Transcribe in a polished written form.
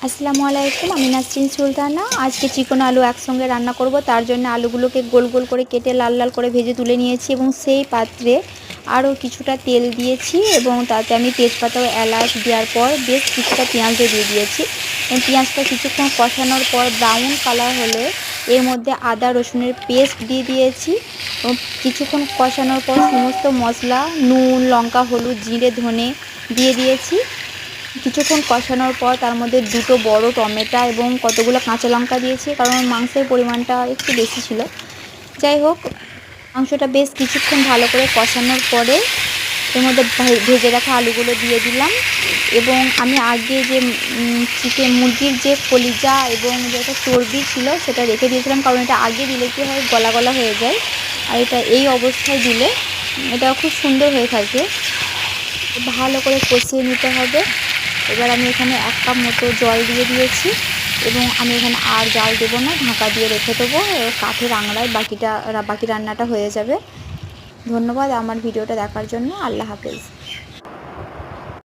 আসসালামু আলাইকুম, আমি নাসরিন সুলতানা। আজকে চিকন আলু একসঙ্গে রান্না করব। তার জন্য আলুগুলোকে গোল গোল করে কেটে লাল লাল করে ভেজে তুলে নিয়েছি এবং সেই পাত্রে আরও কিছুটা তেল দিয়েছি এবং তাতে আমি তেজপাতা ও এলাচ দেওয়ার পর বেশ কিছুটা পেঁয়াজও দিয়ে দিয়েছি এবং পেঁয়াজটা কিছুক্ষণ কষানোর পর ব্রাউন কালার হলে এর মধ্যে আদা রসুনের পেস্ট দিয়ে দিয়েছি এবং কিছুক্ষণ কষানোর পর সমস্ত মশলা নুন, লঙ্কা, হলুদ, জিরে, ধনে দিয়ে দিয়েছি। কিছুক্ষণ কষানোর পর তার মধ্যে দুটো বড় টমেটো এবং কতগুলো কাঁচা লঙ্কা দিয়েছি, কারণ মাংসের পরিমাণটা একটু বেশি ছিল। যাই হোক, মাংসটা বেশ কিছুক্ষণ ভালো করে কষানোর পরে এর মধ্যে ভেজে রাখা আলুগুলো দিয়ে দিলাম এবং আমি আগে যে চিকেন মুরগির যে কলিজা এবং যে একটা চর্বি ছিল সেটা রেখে দিয়েছিলাম, কারণ এটা আগে দিলে কী হয়, গলা গলা হয়ে যায়, আর এটা এই অবস্থায় দিলে এটা খুব সুন্দর হয়ে থাকে। ভালো করে কষিয়ে নিতে হবে। এবার আমি এখানে 1 কাপ মতো জল দিয়ে দিয়েছি এবং আমি এখানে আর জাল দেবো না, ঢাকা দিয়ে রেখে দেবো। কাঠের আংড়ায় বাকি রান্নাটা হয়ে যাবে। ধন্যবাদ আমার ভিডিওটা দেখার জন্য। আল্লাহ হাফেজ।